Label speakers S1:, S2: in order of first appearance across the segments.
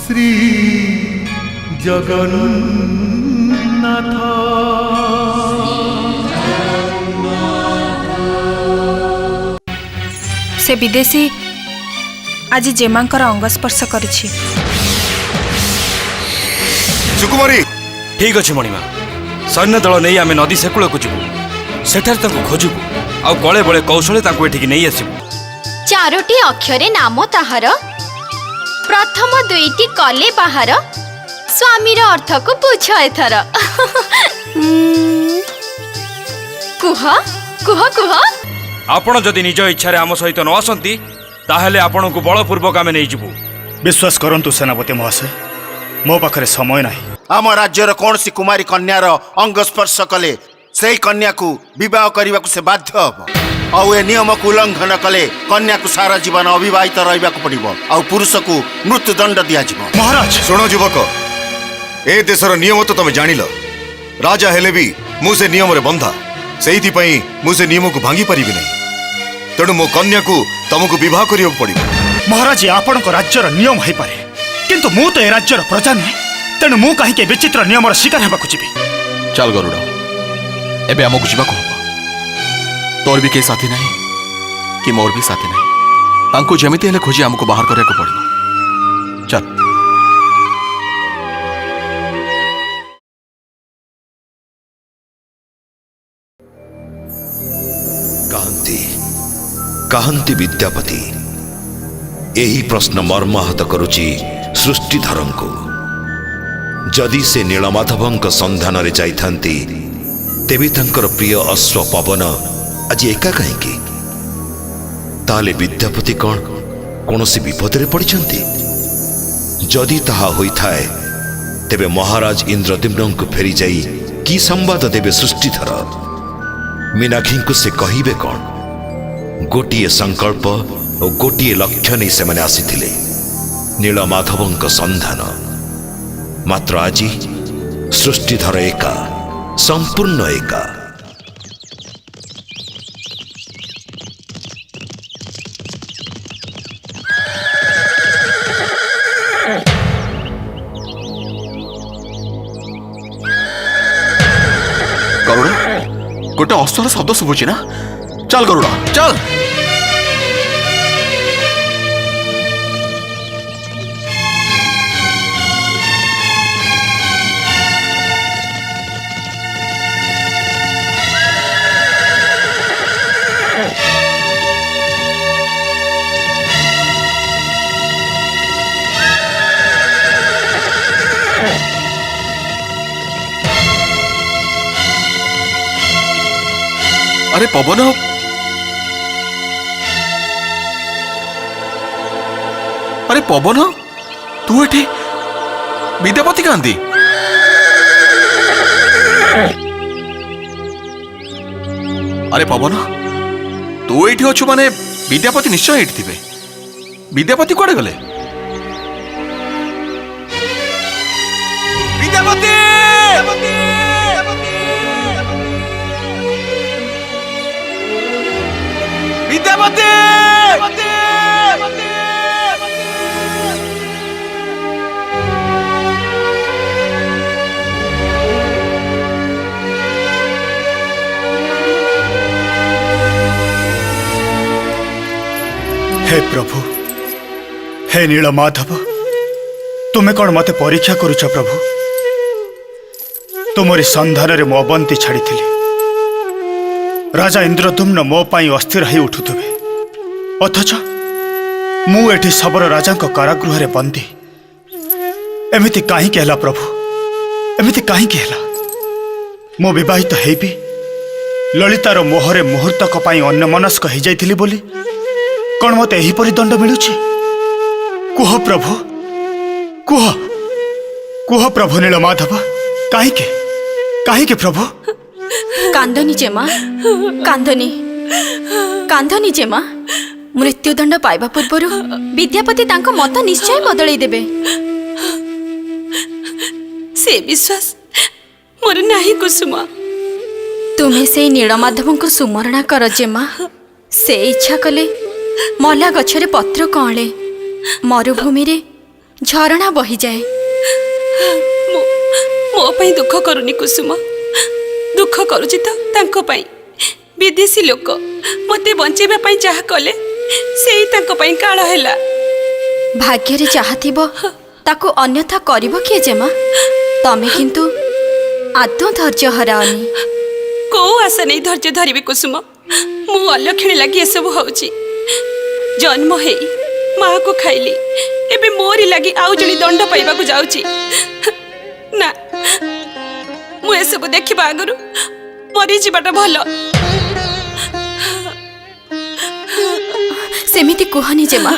S1: श्री जगन्नाथ
S2: से विदेशी आज जेमांकर अंग स्पर्श करिछि।
S3: सुकुमारी ठीक अच्छे मणिमा सैन्य दल नहीं आम नदी सेकूल को जीवु सेठार खोजबू आउ कले बड़े कौशले एठिक नहीं आसबू।
S4: चारोटी अक्षरे नाम ताहार प्रथम दुईटी कले बाहर स्वामीर अर्थ को पूछ एथर कुह कुह कुह
S3: आपण जदि निज इच्छा आम सहित न आसती ताहेले आपण को बलपूर्वक आम नहीं जीवु।
S5: विश्वास करंतु सेनापति महाशय मो पाखरे समय नहीं।
S6: आम राज्यर कौन सी कुमारी कन्यार अंग स्पर्श कले से कन्या को विवाह करने को से बाध्य हम आउ ए नियम को उल्लंघन कले कन्या को सारा जीवन अविवाहित रहा पड़ो आउ पुरुष को मृत्युदंड दिया जिवो।
S5: महाराज
S7: शुण युवक ए देशर नियम तो तुम जानिल राजा हेले भी मु से नियम रे बंधा से मुझे नियम को भांगी पारि नहीं तेणु मो कन्या को तुमको विवाह करियो पड़ो।
S5: महाराज आपण राज्यर नियम हो पारे किंतु मु तो ए राज्यर प्रजा नुहे तेणु मु कहीं विचित्र नियम शिकार होगा जीवी।
S8: चल गरुड़ एबे आमको जीवा हम तोर भी कई साथी नहीं कि मोर भी साथी नहीं तांको जमिति हेले खोजी आमको बाहर करने को पड़ो। चल
S9: कहती विद्यापति यही प्रश्न मर्माहत करुची सृष्टिधर को जदि से नीलमाधव संधान रे जाइथांती तेबे तांकर प्रिय अश्व पवन आज एका कहीं ताले विद्यापति कौन सी विपद रे पड़िछंती जदि ताहा होई थाए तेबे महाराज इंद्रद्युम्न को फेरी जाई की संवाद देवे सृष्टिधर मीनाक्षी को से कहिबे कौन गोटिए संकल्प और गोटिए लक्ष्य नहीं से आसीथिले नीलमाधव संधान मात्र आज सृष्टिधर एका संपूर्ण एका।
S8: गरुड़ा गोटे अस्त्र शब्द शुभुची ना चल गरुड़ा चल। अरे पवन अरे पवन तू एठी विद्यापति कांदी अरे पवन तू एठी अच्छु माने विद्यापति निश्चय एठी थिबे विद्यापति कोड़े गले विद्यापति विद्यापति
S5: हे प्रभु हे नीलमाधव तुम्हें कौन मते परीक्षा करुच प्रभु तुमरी संधान रे मो अवंती छाड़ी राजा इंद्रद्युम्न मो पाई अस्थिर हो उठुवे अथच मु एठी सबर राजा कारागृह रे बंदी एमिति काहे कहला प्रभु एमिति काहे कहला मो विवाहित हेबी ललितार मोहरे मुहूर्तक पाई अन्यमनस्क हो जाइथिली बोली कौन मते एही परि दंड मिलुछि कुह प्रभु कुह कुह प्रभु नीलमाधव कहीं कहीं प्रभु
S4: कांदनी जेमा कांदनी कांदनी जेमा मृत्युदंड पाइबा पूर्व विद्यापति तांको मत निश्चय बदलाई देबे।
S2: से विश्वास मोर नाही कुसुम।
S4: तुम्हें से नीलमाधव को सुमरणा कर जेमा। से इच्छा कले मला गछरे पत्र कले मरुभूमि रे झरणा बही जाए।
S2: मो पई दुख करूनी कुसुम, दुख करूची तो तांको पई। विदेशी लोक मते बंचेबा पई चाह कले सेई तांको पई काळ हैला।
S4: भाग्य रे चाहथिबो ताको अन्यथा करिबो किए जेमा। तमे किंतु आदौ धैर्य हराओनी।
S2: को आशा नहीं धैर्य धरिबे कुसुम। मु अलक्षणी लगी ए सब होउची। जन्म हेई माँ को खाइली एबे मोरी लगी आउ जणी दंड पाइबा को जाउची। ना मु ए सब देखिबा आगरु मरी जीवाटा भलो।
S4: सेमिति कुहनी जेमा,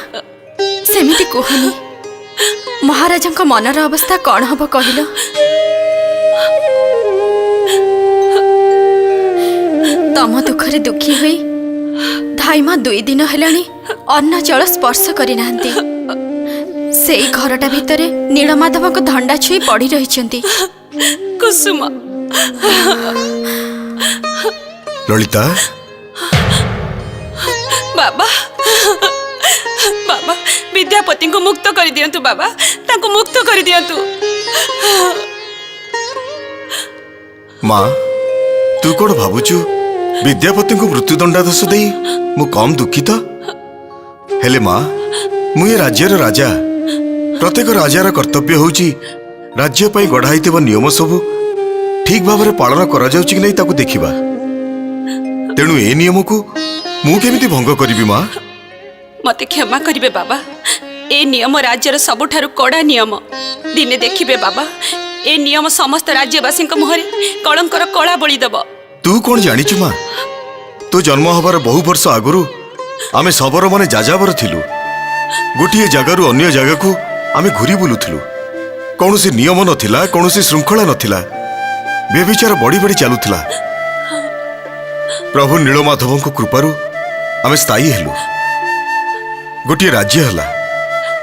S4: सेमिति कुहनी। महाराजंक मनर अवस्था कौन हब कहिलो। तम दुखरे दुखी हुई धाइमा 2 दिन हेलानी अन्न जल स्पर्श करि नाहंती। सेई घरटा भितरे नीलमाधवक धंडा छुई पड़ी रहिचंती।
S2: कुसुम
S7: ललिता
S2: बाबा बाबा विद्यापति को मुक्त कर दियंतु। बाबा ताको मुक्त कर दियंतु।
S7: माँ तू कौन भावुचु विद्यापति को मृत्युदंडादेश दे मु कम दुखित हेले माँ मु ये राज्यर राजा। प्रत्येक राजार कर्तव्य होउची राज्य पई गढ़ाइथिबा नियम सबु ठीक भाव में पालन करा जाउची कि नहीं ताकू देखिबा। तेणु ए नियम को मु केमिति भंग करिबि माँ।
S2: मते क्षमा करिवे बाबा। ए नियम राज्यर सबुठारु कड़ा नियम। दिने देखिबे बाबा ए नियम समस्त राज्यवासी मुहरे कलंकर कला बଳି दब।
S7: तू कौन जानिचु माँ तो जन्म हबार बहु वर्ष आगुरु आमे सबर माने जाजाबर थिलु। गोटिए जगारु अन्य जगह को आमे घुरी बुलुथिलु। कौनसी नियम नथिला, कौनसी श्रृंखला नथिला। व्यभिचार बड़ी बड़ी चालुथिला। प्रभु नीलमाधव को कृपारु आमे स्थायी हेलु। गोटिए राज्य हला।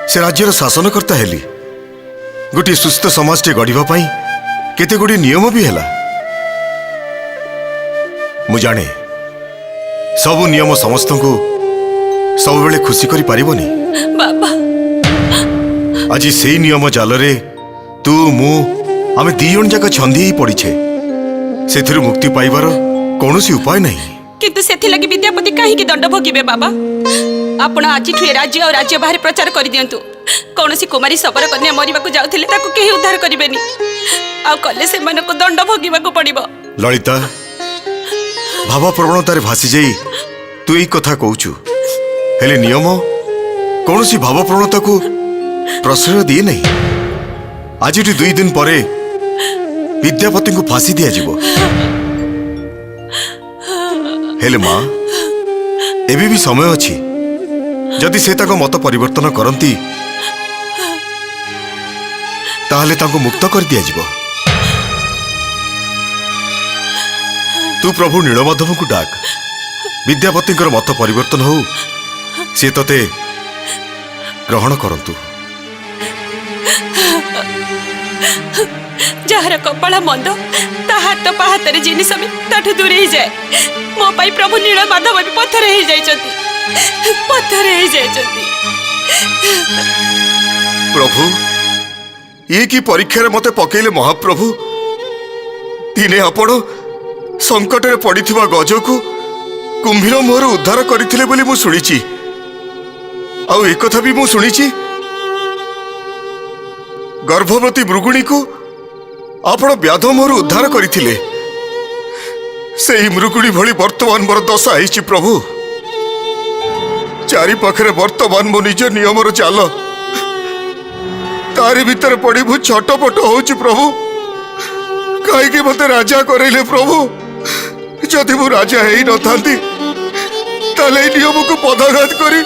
S7: से राज्यर शासनकर्ता हेली। गोटिए सुस्थ समाज टे गढ़िबा पई केते गुडी नियम भी हेला। मु जाने सबु नियम समस्त को सब बेले खुशी करी पारिबनी
S2: बाबा।
S7: आज से नियम जालरे तू मु आमे 2 जन जाक छंदी ही पड़ीछे। सेथिरु मुक्ति पाइबार कौनसी उपाय नहीं।
S2: किंतु सेथि लगी विद्यापति काहे की दंड भोगिबे बाबा। आपण आज ठुए राज्य और राज्य बाहर प्रचार कर दियंतु। कौनसी कुमारी सबर कन्या मरिबा को जाउथिले ताको केही उद्धार करिबेनी। आ कले से मन को दंड भोगिबा को पड़िबो।
S7: ललिता भाव प्रवणतार भासी जाई तू यही कथा कहूचु हेले नियम कौनसी भाव प्रवणता को प्रश्रय दिए नहीं। आज 2 दिन परे विद्यापति को फांसी दिया जिवो। हेले माँ एबे भी समय अछि। जदि से ताको मत परिवर्तन करंती ताहले ताको मुक्त कर दिया जिवो। तू प्रभु नीलमाधव को डाक। विद्यापति मत परिवर्तन हो सी तते ग्रहण करंतु।
S2: जहार कपाल मंद ता हाथ पाहातर जिनिस भी ताठू दूर ही जाए। मो पाई प्रभु नीलमाधव भी पत्थर ही जाइछंती। पत्थर ही जाइछंती।
S7: प्रभु ये की परीक्षा मते पकेले महाप्रभु। दिने आपण संकट रे पड़िथिबा गज को कुंभीर मोहर उद्धार करथिले बोली मु सुनिछि। आउ एक कथा भी मु सुनिछि गर्भवती मृगुणी को आपण व्याध मोहर उद्धार करथिले। सेही मृगुणी भली वर्तमान मोर दशा आइछि प्रभु। चारि पाखरे वर्तमान मो निज नियमर चाल तारी भीतर पड़ी मु छटपट होउछि प्रभु। कहीं मते राजा करैले प्रभु। जदि मु राजा हेई नथांती ताले नियम को पदाघात करी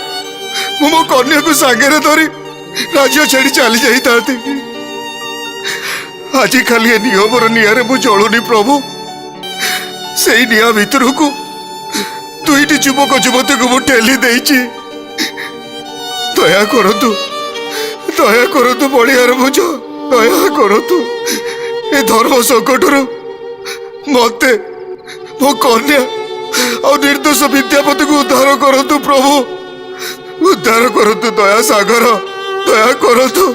S7: मो कन्या को सागरे धरी राज्य छाड़ी चली जाते आज खाली ए नियमर निआरे मु जलुनी प्रभु से निआ भितर को दुईटी युवक युवती को मु ठेली देछि दया करतु बड़ियार भुज दया करतु ए धर्म संकटर मते मो कन्या और निर्दोष विद्यापति को उद्धार करतु प्रभु उद्धार करतु दया सागर दया करतु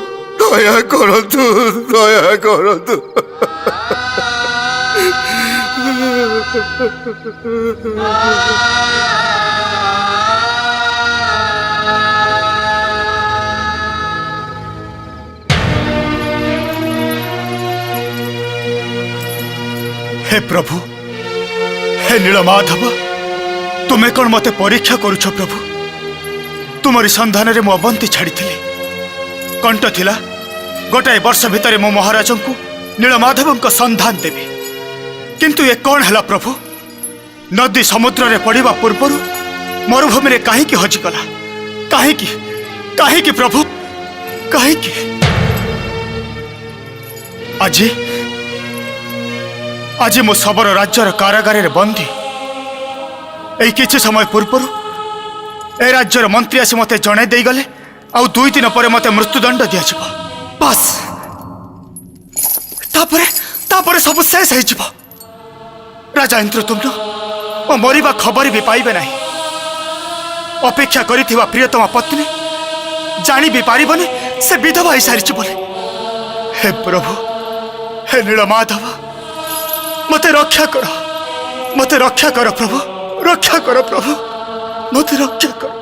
S7: दया करतु दया करतु
S5: हे प्रभु हे नीलमाधव तुम्हें कौन मते परीक्षा करुछ प्रभु तुमरी संधान रे मो अबंती छाड़ी कंठ थिला गोटाए वर्ष भितर मो महाराज को नीलमाधव संधान देवी किंतु ये कौन है प्रभु नदी समुद्र रे पड़िबा पूर्व मरुभूमि रे काहे हजिगला काहे प्रभु काहे आज मो सबर राज्यर कारागार रे बंदी एई किछि समय पूर्व ए राज्यर मंत्री आसी मते जणे देई गले आउ 2 दिन पर मते मृत्युदंड दिया जिवो बस तापरे सब शेष हो जिवो राजा इंद्रदुम्न ओ मरिबा खबर भी पाइबे नहीं अपेक्षा करिथिबा प्रियतमा पत्नी जानी भी पारिबनी से विधवा ही सारी बोले हे प्रभु हे नीलमाधव मते रक्षा कर प्रभु रक्षा कर प्रभु मते रक्षा कर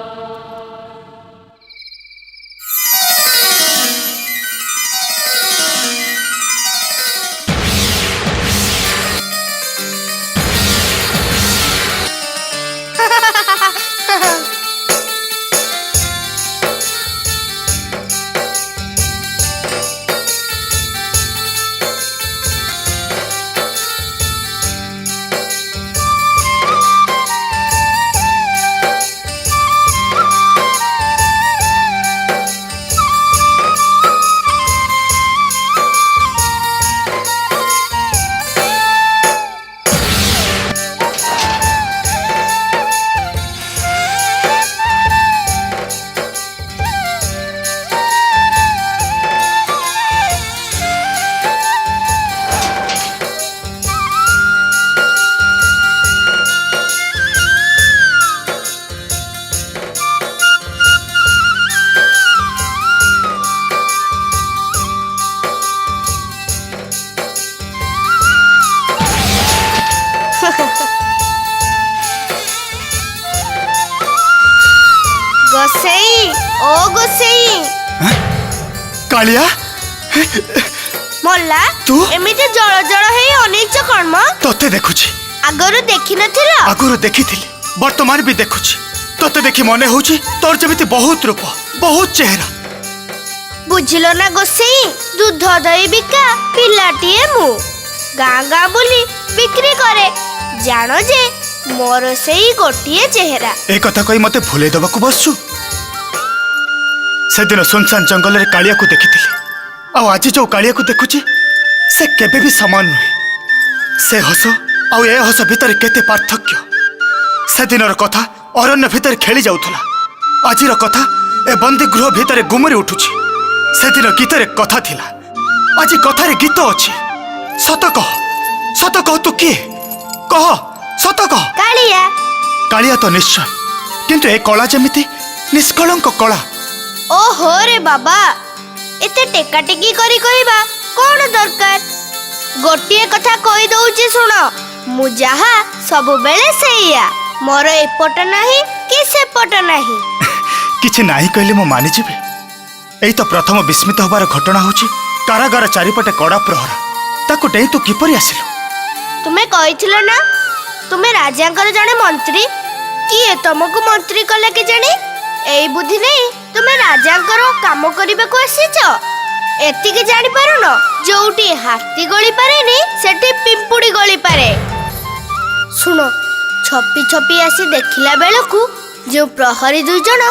S10: गोसेई ओ गोसेई
S5: कालिया
S10: मोल्ला
S5: तू
S10: एमिते जळ जळ हेई अनिच कर्म
S5: तोते देखुची
S10: आगरु देखि नथिला
S5: आगरु देखिथिली वर्तमान भी देखुची तोते देखि मने होची तोर जेमिति बहुत रूप बहुत चेहरा
S10: बुझिलो ना गोसेई दूध दही बिका पिलाटिए मु गाँ गाँ बुली बिक्री करे जानो जे मोर सेई गोटिए चेहरा
S5: ए कथा कही मते भूले दबाकू बसछु से दिन सुनसान जंगल रे कालिया को देखिथिली आ आज जो कालिया को देखुची से केबे भी समान नुहे से हस आ ए हस भितर केते पार्थक्य से दिनर कथा अरण्य भितर खेली जाउथला आजिर कथा ए बंदी गृह भितर गुमरी उठुची से दिन गीतरे कथा थिला आज कथारे गीत अछि सत कह तू किए कह सत कह कालिया तो निश्चय किंतु ए कला जेमिति निष्कलंक कला
S10: ओहो रे बाबा एते टेका टेकी करी कहबा कोन दरकार गोटिए कथा कहि दउची सुन मु जहा सब बेले सेया मोर एपट नाही कि सेपट नाही
S5: किछि नाही कहले मो मानि जिबे एई तो प्रथम विस्मित होबार घटना होची कारागार चारिपटे कड़ा प्रहरा ताको डेई तू किपरि आसिलु
S10: तुमे कहिथिलो ना तुमे राजांकर जने मंत्री किए तुमको मंत्री कले के जानी एई बुद्धि नहीं तुमे राजांकर काम करिबा को आसीच एतिके जानि पारुन जोउटी हाथी गली पारेनी सेठी पिंपुड़ी गली पारे सुनो छपी छपी आसी देखिला बेलकू जो प्रहरी दुई जन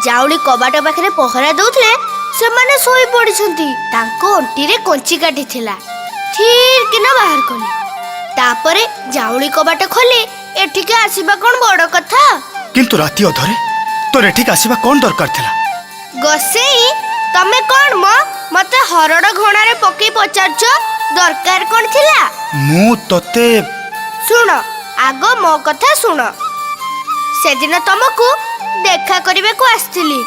S10: जाउली कबाट पाखरे पहरा दउथले ସେମାନେ ଶୋଇ ପଡ଼ିଛନ୍ତି। ତାଙ୍କ ଅଣ୍ଟିରେ କଞ୍ଚି କାଟିଥିଲା। ଠିକ୍ କିନା ବାହାର କଲି। ତାପରେ ଜାଉଳି କବାଟ ଖୋଲି ଏଠିକି ଆସିବା କ'ଣ ବଡ଼ କଥା?
S5: କିନ୍ତୁ ରାତି ଅଧରେ ତୋର ଏଠିକି ଆସିବା କ'ଣ ଦରକାର ଥିଲା?
S10: ଗୋସେଇ, ତମେ କ'ଣ ମତେ ହରଡ଼ ଘଣାରେ ପକେଇ ପଚାରୁଛ ଦରକାର କ'ଣ ଥିଲା?
S5: ମୁଁ ତତେ
S10: ଶୁଣ, ଆଗ ମୋ କଥା ଶୁଣ। ସେଦିନ ତମକୁ ଦେଖା କରିବାକୁ ଆସିଥିଲି।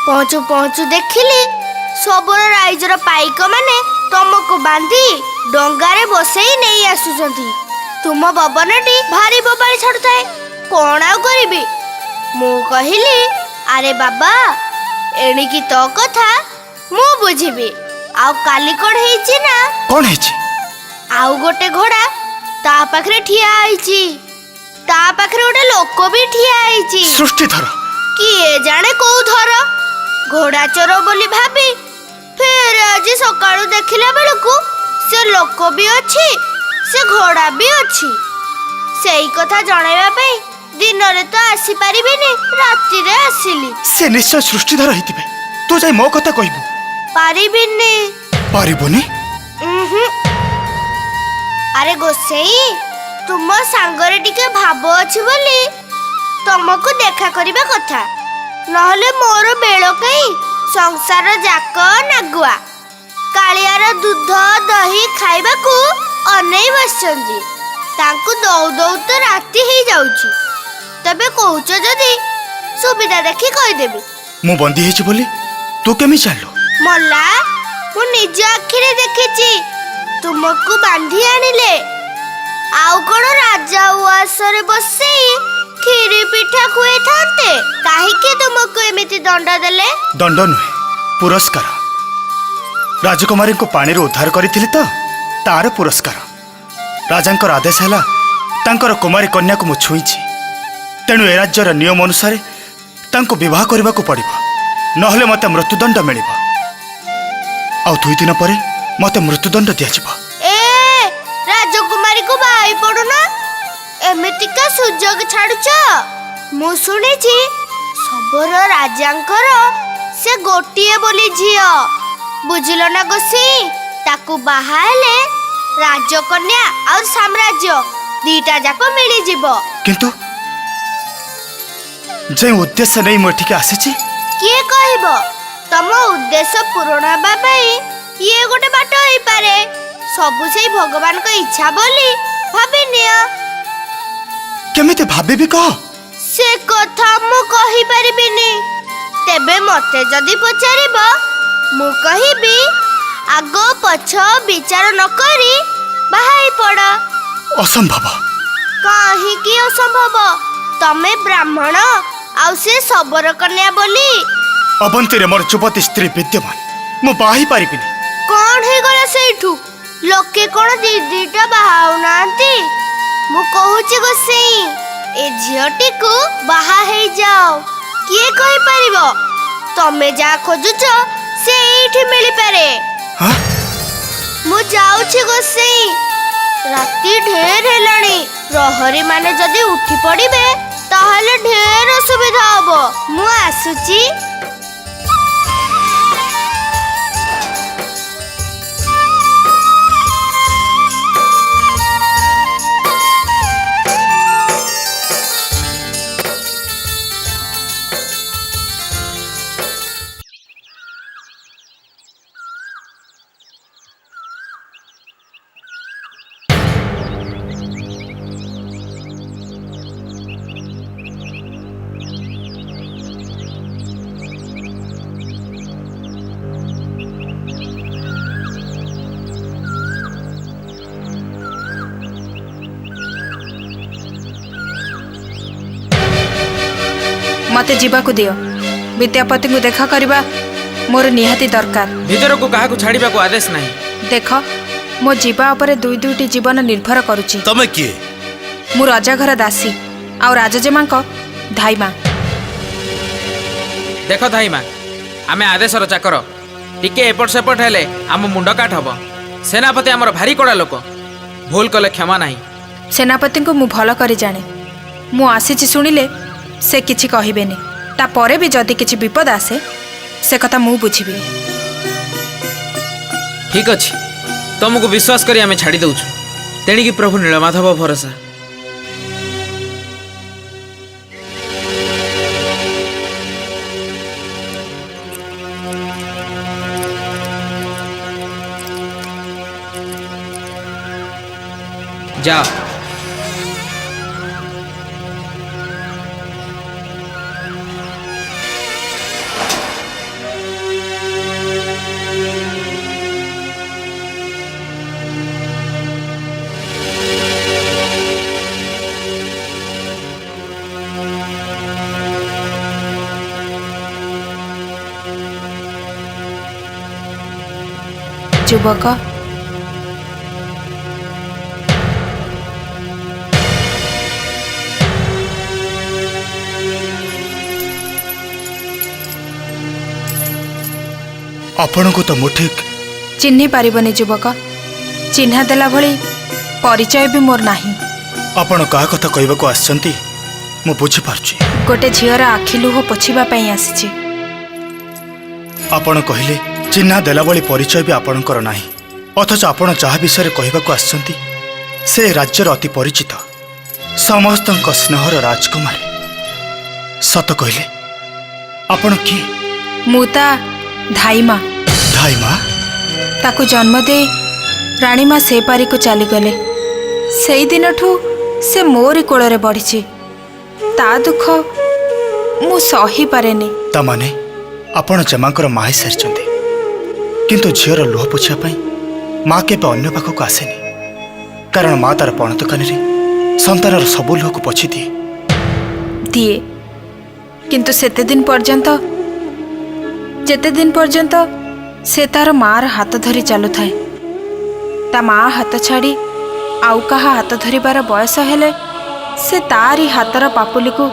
S10: ପହଞ୍ଚୁ ପହଞ୍ଚୁ ଦେଖିଲି ସବର ରାଇଜର ପାଇକ ମାନେ ତମକୁ ବାନ୍ଧି ଡଙ୍ଗାରେ ବସେଇ ନେଇ ଆସୁଛନ୍ତି। ତୁମ ପବନଟି ଭାରି ବୋବାଳି ଛାଡୁଥାଏ। କ'ଣ ଆଉ କରିବି? ମୁଁ କହିଲି, ଆରେ ବାବା, ଏଣିକି ତୋ କଥା ମୁଁ ବୁଝିବି। ଆଉ କାଲି କ'ଣ ହେଇଛି ନା,
S5: କ'ଣ ହେଇଛି?
S10: ଆଉ ଗୋଟେ ଘୋଡ଼ା ତା ପାଖରେ ଠିଆ ହେଇଛି। ତା ପାଖରେ ଗୋଟେ ଲୋକ ବି ଠିଆ ହେଇଛି।
S5: ସୃଷ୍ଟିଧର,
S10: କିଏ ଜାଣେ କୋଉ ଧର? ଘୋଡ଼ା ଚୋର ବୋଲି ଭାବି ଫେର ଆଜି ସକାଳୁ ଦେଖିଲା ବେଳକୁ ସେ ଲୋକ ବି ଅଛି, ସେ ଘୋଡ଼ା ବି ଅଛି। ସେଇ କଥା ଜଣାଇବା ପାଇଁ ଦିନରେ ତ ଆସିପାରିବିନି, ରାତିରେ ଆସିଲି।
S5: ସେ ନିଶ୍ଚୟ ସୃଷ୍ଟିଧର ହେଇଥିବେ। ତୁ ଯାଇ ମୋ କଥା କହିବୁ।
S10: ପାରିବିନି।
S5: ପାରିବୁନି?
S10: ଆରେ ଗୋସେଇ, ତୁମ ସାଙ୍ଗରେ ଟିକେ ଭାବ ଅଛି ବୋଲି ତମକୁ ଦେଖା କରିବା କଥା। ନହେଲେ ମୋର ବେଳ କାଇଁ? ସଂସାର ଯାକ ନାଗୁଆ କାଳିଆର ଦୁଧ ଦହି ଖାଇବାକୁ ଅନେଇ ବସିଛନ୍ତି। ତାଙ୍କୁ ଦଉ ଦଉ ତ ରାତି ହେଇଯାଉଛି। ତେବେ କହୁଛ ଯଦି ସୁବିଧା ଦେଖି କହିଦେବି।
S5: ମୁଁ ବନ୍ଦୀ ହେଇଛି ବୋଲି ତୁ କେମିତି ଜାଣିଲୁ?
S10: ମଲା, ମୁଁ ନିଜ ଆଖିରେ ଦେଖିଛି। ତୁମକୁ ବାନ୍ଧି ଆଣିଲେ। ଆଉ କ'ଣ ରାଜା ଉଆସରେ ବସେଇ କ୍ଷୀରି ପିଠା ଖୁଏଇଥାନ୍ତେ? କାହିଁକି ତୁମକୁ ଏମିତି ଦଣ୍ଡ ଦେଲେ?
S5: ଦଣ୍ଡ ନୁହେଁ, ପୁରସ୍କାର। ରାଜକୁମାରୀଙ୍କୁ ପାଣିରୁ ଉଦ୍ଧାର କରିଥିଲି ତ, ତାର ପୁରସ୍କାର। ରାଜାଙ୍କର ଆଦେଶ ହେଲା ତାଙ୍କର କୁମାରୀ କନ୍ୟାକୁ ମୁଁ ଛୁଇଁଛି। ତେଣୁ ଏ ରାଜ୍ୟର ନିୟମ ଅନୁସାରେ ତାଙ୍କୁ ବିବାହ କରିବାକୁ ପଡ଼ିବ, ନହେଲେ ମୋତେ ମୃତ୍ୟୁଦଣ୍ଡ ମିଳିବ। ଆଉ 2 ଦିନ ପରେ ମୋତେ ମୃତ୍ୟୁଦଣ୍ଡ ଦିଆଯିବ।
S10: ରାଜକୁମାରୀକୁ ବାହାଇ ପଡୁନା, ଏମିତିକା ସୁଯୋଗ ଛାଡୁଛ? ମୁଁ ଶୁଣିଛି ସବର ରାଜାଙ୍କର ସେ ଗୋଟିଏ ବୋଲି ଝିଅ। ବୁଝିଲ ନା ଗୋସେଇ? ତାକୁ ବାହା ହେଲେ ରାଜକନ୍ୟା ଆଉ ସାମ୍ରାଜ୍ୟ ଦିଟା ଯାକ ମିଳିଯିବ।
S5: କିନ୍ତୁ ଯେ ଉଦ୍ଦେଶ୍ୟ ନେଇ ମୁଁ ଏଠିକି ଆସିଛି,
S10: କିଏ କହିବ? ତମ ଉଦ୍ଦେଶ୍ୟ ପୂରଣ ହେବା ପାଇଁ ଇଏ ଗୋଟେ ବାଟ ହେଇପାରେ। ସବୁ ସେଇ ଭଗବାନଙ୍କ ଇଚ୍ଛା ବୋଲି ଭାବିନିଅ।
S5: କେମିତି ଭାବିବି କହ?
S10: ସେ କଥା ମୁଁ କହିପାରିବିନି। ତେବେ ମତେ ଯଦି ପଚାରିବ, ମୁଁ କହିବି ଆଗ ପଛ ବିଚାର ନ କରି ବାହାଇ ପଡ।
S5: ଅସମ୍ଭବ।
S10: କାହିଁକି ଅସମ୍ଭବ? ତମେ ବ୍ରାହ୍ମଣ ଆଉ ସେ ଶବର କନ୍ୟା ବୋଲି।
S5: ଅବନ୍ତୀରେ ମୋର ଯୁବତୀ ସ୍ତ୍ରୀ ବିଦ୍ୟମାନ, ମୁଁ ବାହା ହେଇପାରିବିନି।
S10: କ'ଣ ହେଇଗଲା ସେଇଠୁ? ଲୋକେ କ'ଣ ଦିଦିଟା ବାହା ହଉନାହାନ୍ତି? ମୁଁ କହୁଛି ଗୋସେଇ, ଏ ଝିଅଟିକୁ ବାହା ହେଇଯାଅ। କିଏ କହିପାରିବ? ତମେ ଯାହା ଖୋଜୁଛ ସେ ଏଇଠି ମିଳିପାରେ। ମୁଁ ଯାଉଛି ଗୋସେଇ, ରାତି ଢେର ହେଲାଣି। ପ୍ରହରୀ ମାନେ ଯଦି ଉଠି ପଡ଼ିବେ ତାହେଲେ ଢେର ଅସୁବିଧା ହବ। ମୁଁ ଆସୁଛି।
S11: मते जीवाकु दियो। विद्यापति को देखा करबा मोर निहाती दरकार।
S12: भीतर को काहा को छाड़ीबा को आदेश नहीं।
S11: देख, मो जीवा उपरे दुई दुईटी जीवन निर्भर करुची।
S3: तमे किए?
S11: मु राजा घर दासी आ राजजेमा धाईमा।
S12: देख धाईमा, आमे आदेशर चाकर। टिके एपट सेपट हेले आम मुंड काट हब। सेनापति आमर भारी कड़ा लोक, भूल कले क्षमा नहीं।
S11: सेनापति को मु भल करी जाने। मु आसीची सुनिले से किछि कहिबेनी। ता परे भी जदि किछि विपद आसे से कथा मु बुझिबि।
S12: ठीक अच्छे तुमको विश्वास करी आमे छाड़ी दउछु तेणिकी प्रभु नीलमाधव भरोसा। जा
S11: युवक
S5: आपण को तो मु ठीक
S11: चिन्हि पारिबनी युवक चिन्हा देला भली परिचय भी मोर नाही।
S5: आपण का कथा कहबा को आछंती मु बुझी पारछि।
S11: गोटे झियर आखि लुह पोछिबा पई आसीछि।
S5: आपण कहिले चिन्हा देला भली परिचय भी आपणकर नाही अथच आपण जहा विषय कहबा को आछंती से राज्यर अति परिचित समस्तक स्नेहर राजकुमारी सत कहले आपण की
S11: मुता धाईमा
S5: धाईमा
S11: ताकू जन्म दे राणीमा से पारी को चली गले सेई दिनठू से मोरी कोଳରେ बढ़ी ता दुख मु सही पारेनी।
S5: ता माने आपण जमाकर माही सारिचंती किंतु झीर लुह पोछिया पई माँ केबे अन्य पाखक आसेनी कारण माँ तार पणत कानी संतानर सबु लुह को पोछि
S11: दिए किंतु सेते दिन पर्यंत जेते दिन पर्यंत से तार मार हाथ धरी चलु थाए ता माँ हाथ छाड़ी आउ कहा हाथ धरिबार बयस हेले से तारी हाथर पापुली को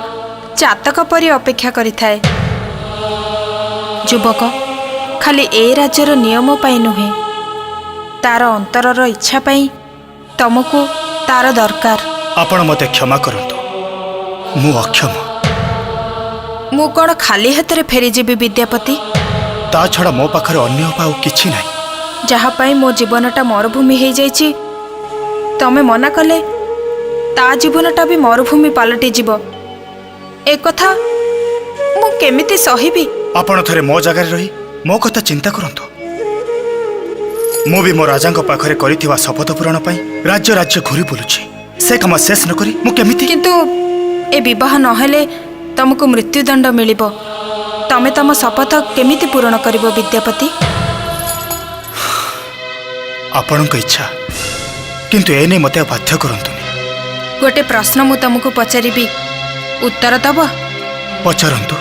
S11: चातक परी अपेक्षा करि थाए। युवक खाली ए राज्यर नियम पाई नुहे तार अंतरर इच्छा पाई तुमको तार दरकार।
S5: आपण मते क्षमा करंतु मु अक्षम।
S11: मु कौन खाली हाथ रे फेरी जीवी विद्यापति
S5: ता छड़ा मो पाखरे अन्य उपाय किछि नाही
S11: जहाँ पाई मो जीवनटा मरुभूमि हो जाइछि तमे मना कले ता जीवनटा भी मरुभूमि पलटि जीव ए कथा मु केमिति सहिबी।
S5: आपण थरे मो जगह रही मो कथा चिंता करंतु मु भी मो राजा पाखरे करिथिबा शपथ पूरण पई राज्य राज्य घुरी बुलुछि से काम शेष न करी मु केमिति
S11: किंतु ए विवाह नहेले तुमको मृत्युदंड मिलिबो तमे तम शपथ केमिति पूरण करिबो विद्यापति।
S5: आपणक इच्छा किंतु एने मते बाध्य करंतुनी।
S11: गोटे प्रश्न मु तुमको पचारिबी उत्तर दब।
S5: पचारंतु।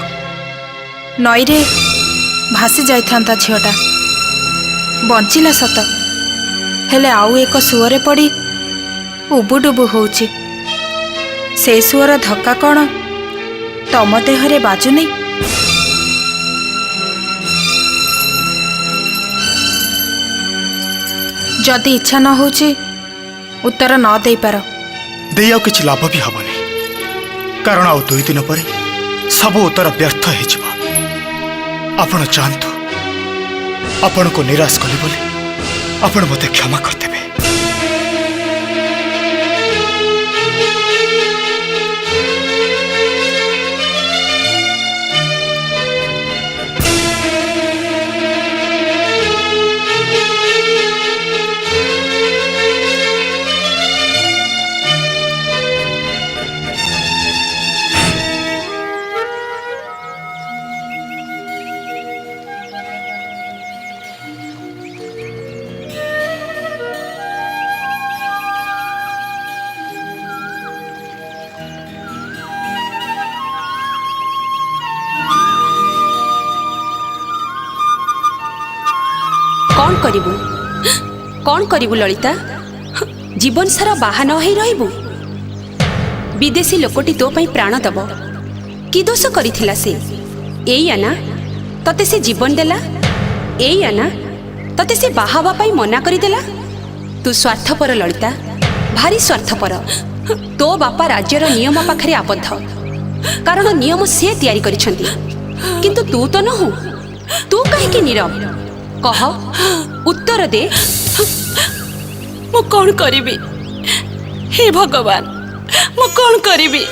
S11: नई रे भासी जाइथांता झियोटा बंचिला सत हेले आउ एक सुअरे पड़ी उबुडुबु होउची से सुअर धक्का कौन तम देहरे बाजु नहीं। जदि इच्छा न होची उत्तर न दे पार
S5: देई आउ किछि लाभ भी हबनी कारण आउ 2 दिन परे सब उत्तर व्यर्थ हो जिवो। आपण जानतु आपण को निराश कली बोली आपण मते क्षमा करदेबे।
S2: कौन करिबु ललिता जीवन सारा बाहा न होई रहिबु विदेशी लोकटी तो पई प्राण दब कि दोष करिथिला से एई आना तते से जीवन देला एई आना तते से बाहावा पई मना करि देला। तू स्वार्थपर ललिता भारी स्वार्थपर। तो बापा राज्यर नियम पाखरे आबद्ध कारण नियम से तैयारी करिसंती किंतु तू तो नहु तू कहीं नीरव कह उत्तर दे मु कौन करिबी हे भगवान मु कौन करिबी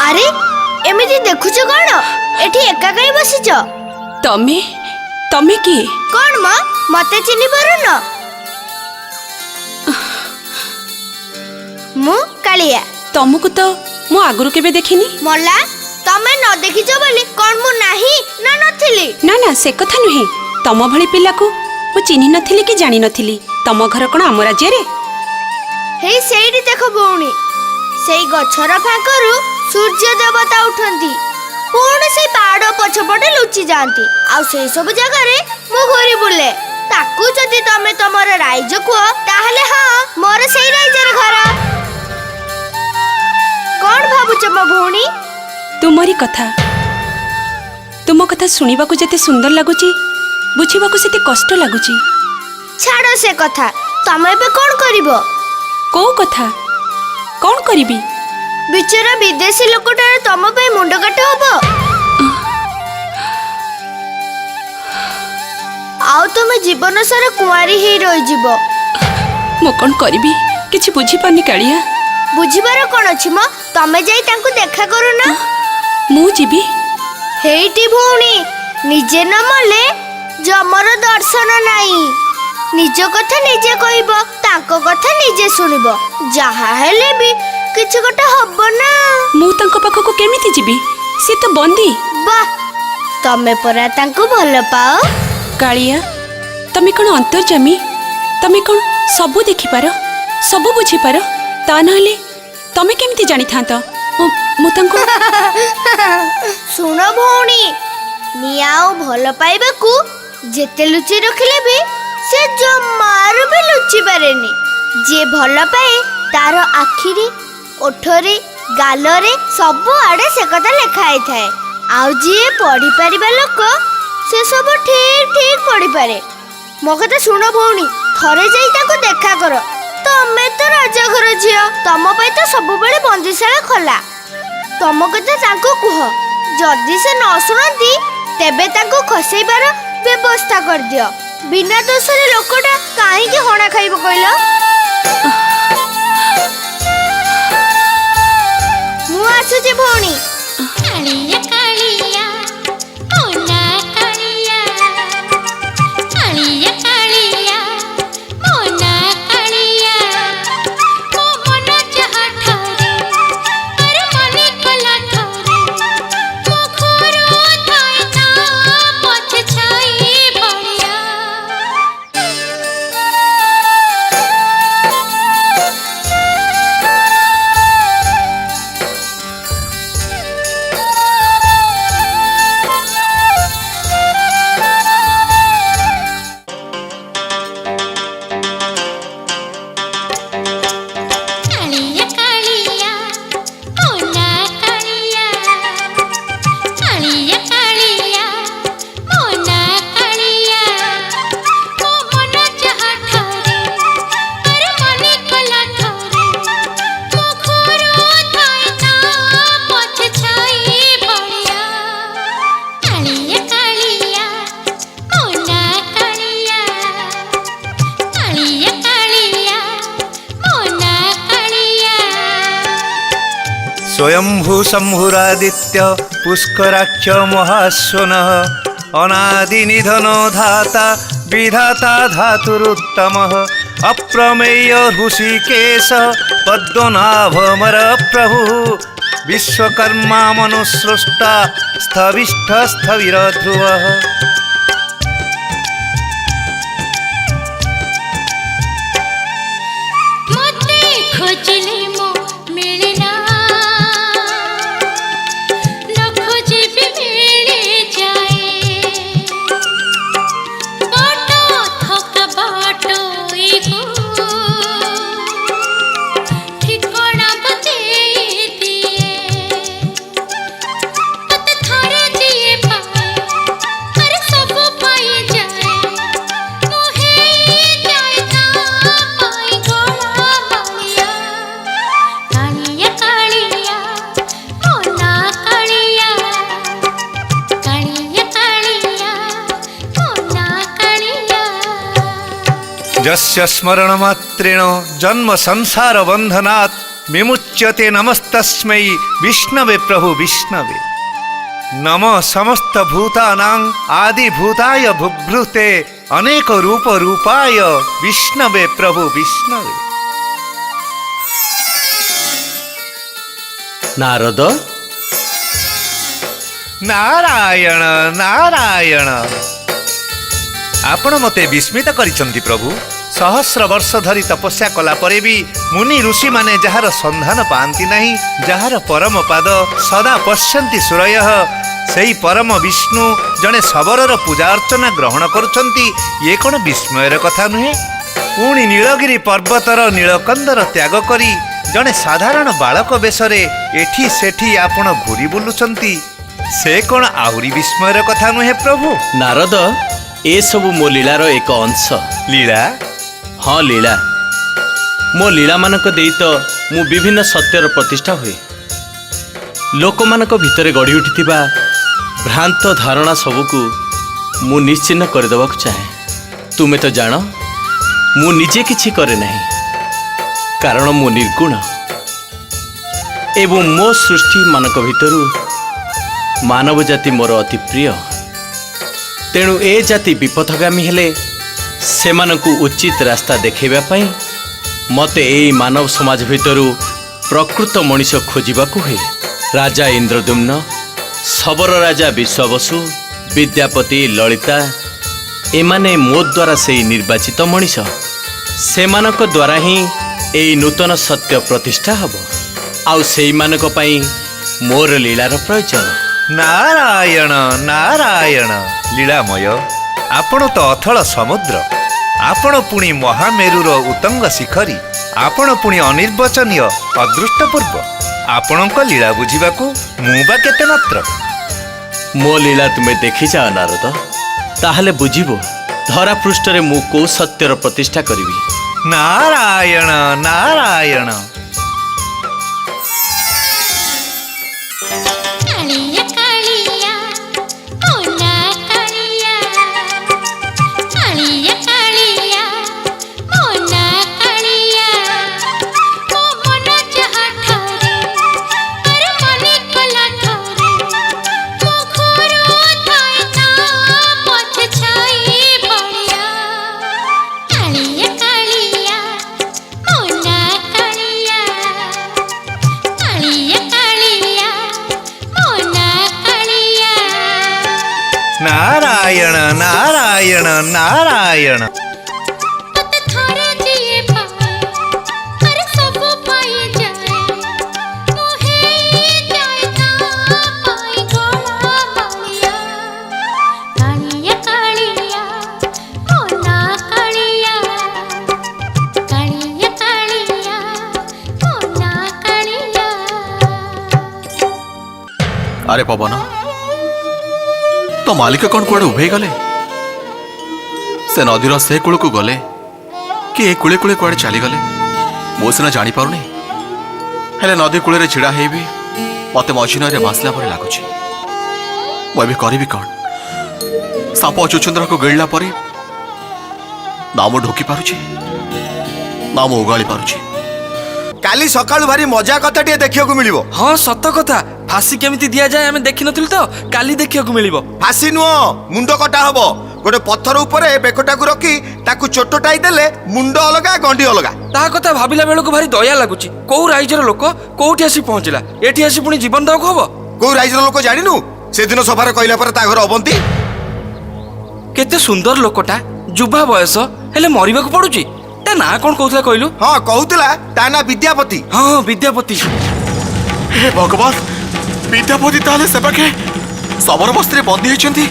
S10: अरे एमिति देखुछ कौन एठी एका कहीं बसिछ
S2: तमे तमे किए
S10: कौन मां मते चिन्हि पारुन मु कालिया
S2: तुमको तो मु आगुरु केबे देखिनी
S10: मला तमे न देखिछ बोली कौन मु नाही ना नथिली
S2: ना ना से कथा नुहे तम भली पिला को मु चिन्हि नथिली कि जानि नथिली तम घर कोन आम राज्य रे
S10: हे सेइडी देखो भौणी सेई गछर फाकरु सूर्य देवता उठंती पुणी से पहाड़ पछपटे लुचि जाती आउ से सब जगह रे मु घोरी बुले ताकू जदि तमे तमर राइज कुह ताहले हां मोर सेई राइजर घर कौन भाबुच म भौणी
S2: तुमरी कथा तुम कथा सुनिबा को जते सुंदर लागुची बुझिबा को सेते कष्ट लागुची
S10: छाड़ो से कथा तमे बे कौन करिवो
S2: को कथा कौन करिबी
S10: बिचरा विदेशी लोकटार तम पे मुंड काट हबो आउ तुम जीवन सारा कुआरी ही रही जीवो
S2: मु कौन करिबी किछि बुझी पानी कालिया
S10: बुझिबार कोन अछि म तमे जाई तांको देखा करू ना
S2: मु जीबी
S10: हेइटी भौणी निजे न मले जमर दर्शन नाही निज कथा निजे कहबो तांको कथा निजे सुनिबो जहा हेले भी किछ गोटे हबो ना
S2: मु तांको पाखो को केमिति जीबी से तो बंदी
S10: वाह तमे परा तांको भल पाओ
S2: कालिया तमे कोन अंतर्जामी तमे कोन सब देखि पारो सब बुझी पारो ता नहले तमे केमिति जानि थांत मु तांको
S10: सुनो भौणी नियाओ भल पाइबाकू जेते लुचि रखिले भी से जमारू भी लुचि पारेनी जे भल पाए तार आखिरी ओठरे गालरे सब आड़े से कथा लेखा आई थाए आउ जी पढ़ी पारिबा लोक से सब ठीक ठीक पढ़ी पारे मो कथा सुनो भौणी थरे जाई ताको देखा करो तमे तो राजा घर झियो तम पई तो सब बेले बंदीशाला खोला तम कथा ताको कुह जदी से न सुनती तेबे ताको खसेइबार व्यवस्था कर दियो बिना दोषरे लोकटा काहे के हणा खाइबो कहलो मु आछुचे भौणी
S13: कालिया कालिया मोना कालिया कालिया कालिया मोना कालिया मो मन चाहा ठारे अरे मने कला ठारे मो खोरो थाई ना पछ छाई भड़िया
S1: स्वयंभू शंभुरादित्य पुष्कराक्ष महास्वन अनादि निधन धाता विधाता धातुरुत्तम अप्रमेय ऋषिकेश पद्मनाभमर प्रभु विश्वकर्मा मनुसृष्टा स्थविष्ठ स्थविर ध्रुव
S13: मते खोजले मो मिलना न खोजे भी मिले जाए बाटो थका बाटो एगो ठिकाना बते दिए मते थारे जिए पाए हर सब पाए जाए मोहे जाए ना पाए गोला मालिया कालिया कालिया मोना कालिया कालिया कालिया मोना कालिया
S1: यस्य स्मरण मात्रेण जन्म संसार बंधनात् विमुच्यते नमस्तस्मै विष्णवे प्रभु विष्णवे नम समस्त भूतानां आदि भूताय भुभृते अनेक रूप रूपाय विष्णवे प्रभु विष्णवे
S12: नारद
S1: नारायण नारायण आपण मते विस्मित करिसंती प्रभु सहस्र वर्ष धरी तपस्या कला परे भी मुनि ऋषि माने जहार संधान पांती नहीं जहार परम पाद सदा पश्यन्ति सूरयः सेई परम विष्णु जने सबरर पूजा अर्चना ग्रहण करुछंती ये कोन विस्मयर कथा नुहे पुणी नीलगिरी पर्वतर नीलकंदर त्याग करी जने साधारण बालक बेशरे एठी सेठी आपण घूरी बुलुछंती से कोन आहुरी विस्मयर कथा नुहे प्रभु
S12: नारद ए सबु मो लीलार एक अंश
S1: लीला
S12: हाँ लीला मो लीला मानक देई तो मु विभिन्न सत्यर प्रतिष्ठा हुए लोक मानक भितरे गढ़ी उठिथिबा भ्रांत धारणा सबुकु मु निश्चिन्न करदेबाक चाहे तुमे तो जान मु निजे किछि करे नहीं कारण मु निर्गुण एवं मो सृष्टि मानक भितरु मानव जाति मोर अति प्रिय तेणु ए जाति विपथगामी हेले सेमानकु उचित रास्ता देखेबा पई मते एई मानव समाज भितरु प्रकृत मनीष खोजिबाकु हुए राजा इंद्रदुम्न सबर राजा विश्ववसु विद्यापति ललिता एमाने मो द्वारा सेई निर्वाचित मनीष सेमानक द्वारा ही एई नूतन सत्य प्रतिष्ठा हब आउ सेई मानक पई मोर लीलार प्रयोजन
S1: नारायण नारायण लीलामय आपण तो अथल समुद्र आपण पुणी महामेरुर उतंग शिखरी आपण पुणी अनिर्वचनीय अदृष्टपूर्व आपणक लीला बुझिबाकू मुबा केते मात्र
S12: मो लीला तुमे देखि जा नारद ताहले बुझिबो धरा पृष्ठरे मु को सत्यर प्रतिष्ठा करिवि
S1: नारायण नारायण
S13: कालिया कालिया मोना कालिया कालिया कालिया मोना कालिया मो मन जहा ठारे पर मने कला ठारे मो घरो थाए ता पछ छाई भड़िया कालिया कालिया मोना कालिया कालिया कालिया मोना कालिया
S1: नारायण नारायण नारायण
S13: मत थारे जिए पाए हर सब पाए जाए मोहे जाए ना पाए गोला मालिया कालिया कालिया मोना कालिया कालिया कालिया मोना कालिया
S8: अरे पवन तो मालिक कौन कुआड़े उभे गले से नदीर से कूल को गले कि ए कूले कूले कुआड़े चली गले मो सिना जानी पारुनी हेले नदी कूले छिड़ा है भी मत मझिन भासला पर लगुच मुझे करी कौन साप चुचुंद्र को गिड़ला पर ना मु ढोकी पारुची ना मु उगाड़ी पारुची
S6: काली सकाळु भारी मजा कथा टे देखियो को मिलिबो।
S3: हाँ सत कथा फांसी केमिति दिया जाए आमे देखि नथिल तो काली देखियो को मिलिबो।
S6: फांसी नुह मुंड कटा हबो गोटे पत्थर ऊपर बेकटा को रखी ताकू चोटटाई देले मुंड अलगा गंडी अलगा।
S3: ता कथा भाबिला बेलू को भारी दया लागुची कोउ राइजर लोक कोउठी आसी पहुंचला एठी आसी पुनी जीवन दाव हबो।
S6: को राइजर लोक जानिनु से दिन सफार कहला पर ता घर अबंती
S3: केते सुंदर लोकटा जुबा बयस हेले मरिबा को पडुची ता ना कोन कहउतला कहलु।
S6: हां कहउतला ता ना विद्यापति।
S3: हां विद्यापति।
S8: हे भगवान विद्यापति ताले सेपाके सबर बस्त्री बंदी हेचंती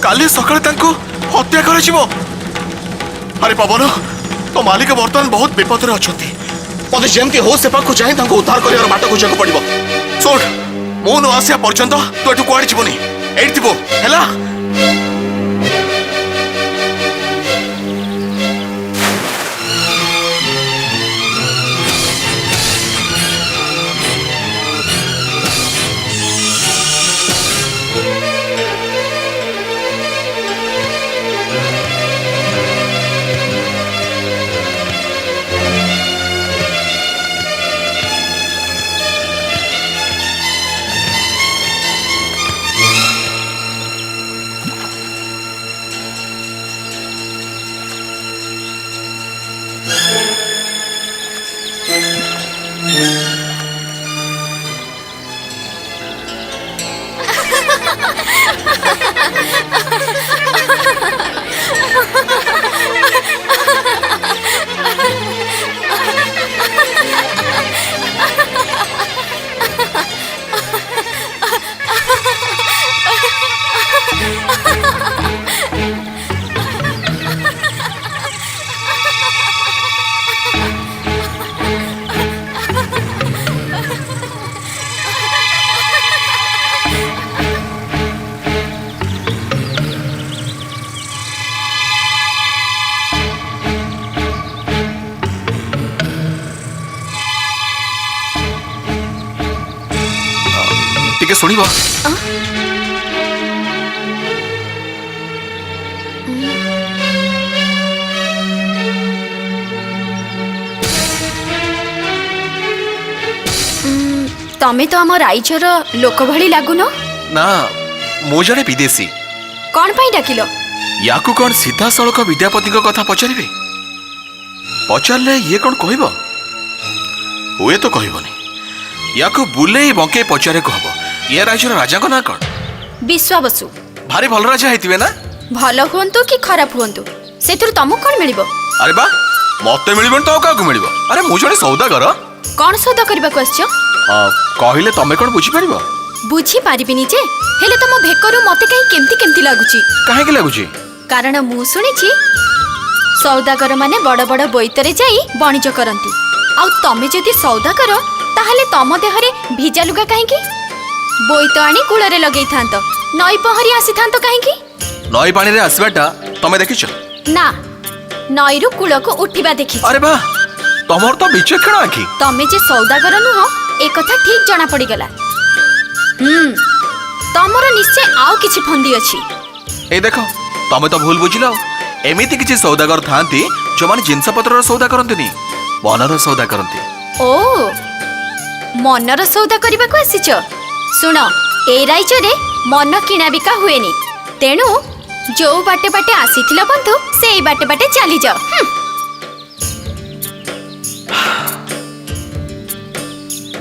S8: काली सकाळे तांको हत्या कराजिवो। अरे पवन तो मालिक वर्तमान बहुत विपद रे अछंती मते जेमती हो सेपा को चाहे तांको उद्धार करियार बाट को जाको पड़िबो। सुन मो न आसिया पर्यंत तू एठु कुआडी जिवनी एठी थिबो हैला। टिके सुनिबो।
S4: तमे तो आम राइजर लोक भली लागुन
S8: ना मो जड़े विदेशी
S4: कौन पाई डाकिलो।
S8: याकू कौन सीधा सड़क विद्यापति कथा पचारे पचारे ये कौन कहब हुए तो कहबनी याकू बुले बंके पचारे कहब ये राज्यर राजा ना कौन
S4: विश्वा बसु
S8: भारी भल राजा हेतिबे ना।
S4: भल हुंतु कि खराब हुंतु सेतुर तमु कोन मिलिबो।
S8: अरे बा मते मिलिबन तो काकू मिलिबो। अरे मु जड़े सौदागर
S4: कौन सौदा करबा को आछो
S8: कहले तमे कौन बुझी परिबो।
S4: बुझी पारिबिनी जे हेले तम भेकरु मते काई केमती केमती लागुची।
S8: काहे के लागुची
S4: कारण मु सुनिछि सौदागर माने बड़ बड़ बोइतरे जाई वाणिज्य करंती आउ तमे जदि सौदा करो ताहले तम देहरे भिजा लुगा काहे की बोइत आनी कुळरे लगेई थांतो नई पहरी आसी थांतो काहे की।
S8: नई पानी रे आसबाटा तमे देखिछ
S4: ना नईरु कुळ को उठिबा देखि।
S8: अरे बा तमर तो विचक्षण आखि
S4: तमे जे सौदागर नुह ए कथा ठीक जना पड़ी गला। तमरो निश्चय आउ किछि फंदी अछि।
S8: ए देखो तमे तो भूल बुझिलो एमिति किछि सौदागर थांती जो माने जिंस पत्रर सौदा करंतिनी मनर सौदा करंती।
S4: ओ मनर सौदा करबा को आसीछ। सुन ए राइजरे मन किणा बिका हुएनी तेणु जो बाटे बाटे आसीथिल बंधु सेई बाटे बाटे चली जाओ।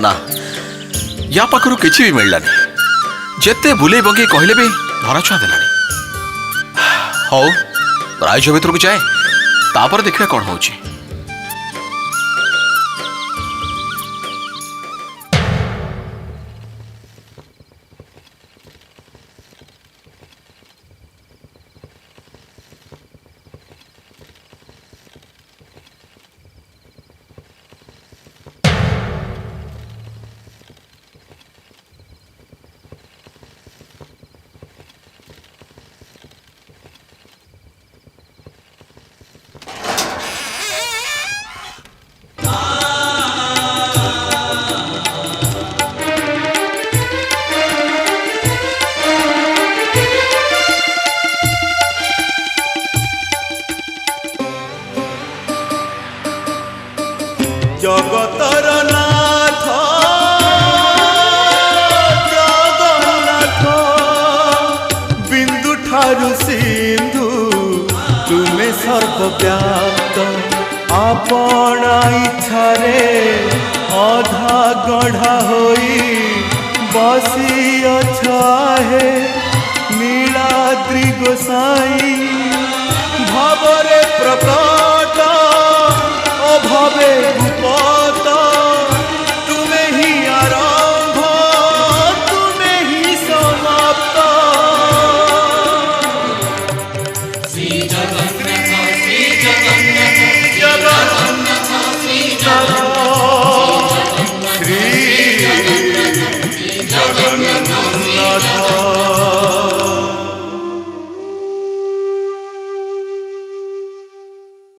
S8: ना या पाखरु किछि भी मिललानी जेते बुले बंगे कहले भी धरा छुआ देलानी। हौ राइज भीतर को जाए तापर देखिया कौन होची।
S14: व्याप्त आपणा इच्छारे अधा गढ़ा होई बसी अछाहे नीलाद्रि गोसाई भावरे प्रकट